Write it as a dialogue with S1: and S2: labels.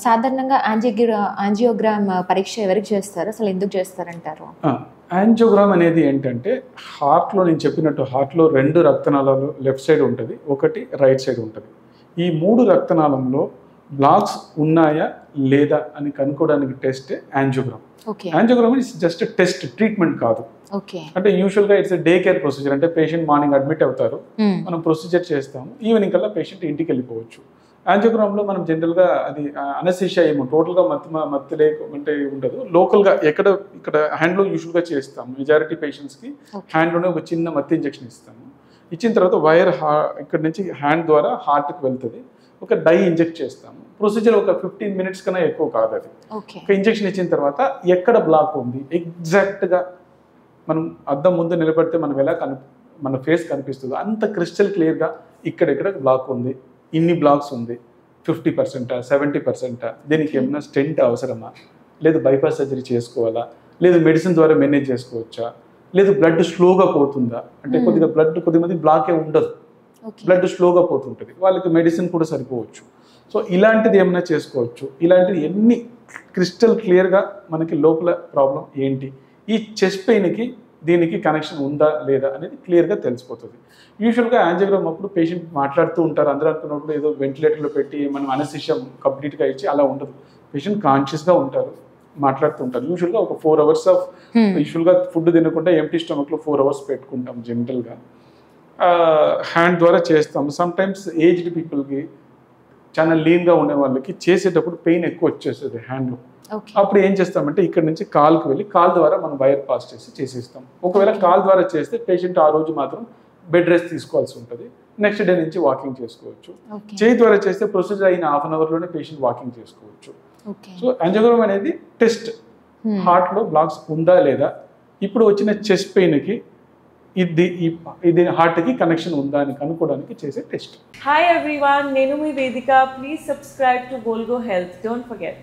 S1: సాధారణంగా యాంజియోగ్రామ్ పరీక్ష ఎవరికి చేస్తారు? అసలు ఎందుకు చేస్తారంటారు?
S2: యాంజియోగ్రామ్ అనేది ఏంటంటే హార్ట్లో నేను చెప్పినట్టు హార్ట్లో 2 రక్తనాళాలు లెఫ్ట్ సైడ్ ఉంటుంది, ఒకటి రైట్ సైడ్ ఉంటుంది. ఈ 3 రక్తనాళంలో బ్లాక్స్ ఉన్నాయా లేదా అని కనుక్కోవడానికి test angiogram. Angiogram is just test, treatment కాదు. అంటే యూజువల్గా ఇట్స్ డే కేర్ ప్రొసీజర్. అంటే పేషెంట్ మార్నింగ్ అడ్మిట్ అవుతారు, మనం ప్రొసీజర్ చేస్తాము, ఈవినింగ్ కల్లా పేషెంట్ ఇంటికి వెళ్ళిపోవచ్చు. యాంజియోగ్రామ్లో మనం జనరల్గా అది అనస్థీషియా ఏమో టోటల్గా మత్తు లేకుంటే ఉండదు. లోకల్గా ఇక్కడ హ్యాండ్లో యూజువల్గా చేస్తాము. మెజారిటీ పేషెంట్స్కి హ్యాండ్లోనే ఒక చిన్న మత్తు ఇంజెక్షన్ ఇస్తాము. ఇచ్చిన తర్వాత వైర్ ఇక్కడ నుంచి హ్యాండ్ ద్వారా హార్ట్కి వెళ్తుంది. ఒక డై ఇంజెక్ట్ చేస్తాము. ప్రొసీజర్ ఒక 15 minutes కన్నా ఎక్కువ కాదు. అది ఒక ఇంజెక్షన్ ఇచ్చిన తర్వాత ఎక్కడ బ్లాక్ ఉంది ఎగ్జాక్ట్గా మనం అద్దం ముందు నిలబడితే మనం ఎలా మన ఫేస్ కనిపిస్తుందో అంత క్రిస్టల్ క్లియర్గా ఇక్కడెక్కడ బ్లాక్ ఉంది, ఇన్ని బ్లాక్స్ ఉంది, 50%, 70%, దీనికి ఏమైనా స్టెంట్ అవసరమా, లేదు బైపాస్ సర్జరీ చేసుకోవాలా, లేదు మెడిసిన్ ద్వారా మేనేజ్ చేసుకోవచ్చా, లేదు బ్లడ్ స్లోగా పోతుందా. అంటే కొద్దిమంది బ్లాకే ఉండదు, బ్లడ్ స్లోగా పోతుంటుంది, వాళ్ళకి మెడిసిన్ కూడా సరిపోవచ్చు. సో ఇలాంటిది ఏమైనా చేసుకోవచ్చు. ఇలాంటిది ఎన్ని క్రిస్టల్ క్లియర్గా మనకి లోపల ప్రాబ్లం ఏంటి, ఈ చెస్ట్ పెయిన్కి దీనికి కనెక్షన్ ఉందా లేదా అనేది క్లియర్గా తెలిసిపోతుంది. యూజువల్గా యాంజియోగ్రామ్ అప్పుడు పేషెంట్ మాట్లాడుతూ ఉంటారు, అందరూ అనుకున్నప్పుడు ఏదో వెంటిలేటర్లో పెట్టి మనం అనస్థీషియా కంప్లీట్గా ఇచ్చి అలా ఉండదు. పేషెంట్ కాన్షియస్గా ఉంటారు, మాట్లాడుతూ ఉంటారు. యూజువల్గా ఒక 4 hours ఆఫ్ యూజువల్గా ఫుడ్ తినకుండా ఎంప్టీ స్టమక్లో 4 hours పెట్టుకుంటాం జనరల్గా. హ్యాండ్ ద్వారా చేస్తాము. సమ్టైమ్స్ ఏజ్డ్ పీపుల్కి, చాలా లీన్గా ఉండే వాళ్ళకి చేసేటప్పుడు పెయిన్ ఎక్కువ వచ్చేస్తుంది హ్యాండ్లో. అప్పుడు ఏం చేస్తామంటే ఇక్కడ నుంచి కాల్కి వెళ్ళి కాల్ ద్వారా మనం వైర్ పాస్ చేసేస్తాం. ఒకవేళ కాల్ ద్వారా చేస్తే పేషెంట్ ఆ రోజు మాత్రం బెడ్ రెస్ట్ తీసుకోవాల్సి ఉంటుంది. నెక్స్ట్ డే నుంచి వాకింగ్ చేసుకోవచ్చు. చేయి ద్వారా చేస్తే ప్రొసీజర్ అయిన 1/2 hourలోనే పేషెంట్ వాకింగ్ చేసుకోవచ్చు. సో యాంజియోగ్రామ్ అనేది టెస్ట్, హార్ట్లో బ్లాక్స్ ఉందా లేదా, ఇప్పుడు వచ్చిన చెస్ట్ పెయిన్కి ఇది హార్ట్కి కనెక్షన్ ఉందా అని కనుక్కోవడానికి చేసే టెస్ట్.
S3: హాయ్ ఎవ్రీవన్, నేను మీ Vedika. Please subscribe to Golgo health. Don't forget.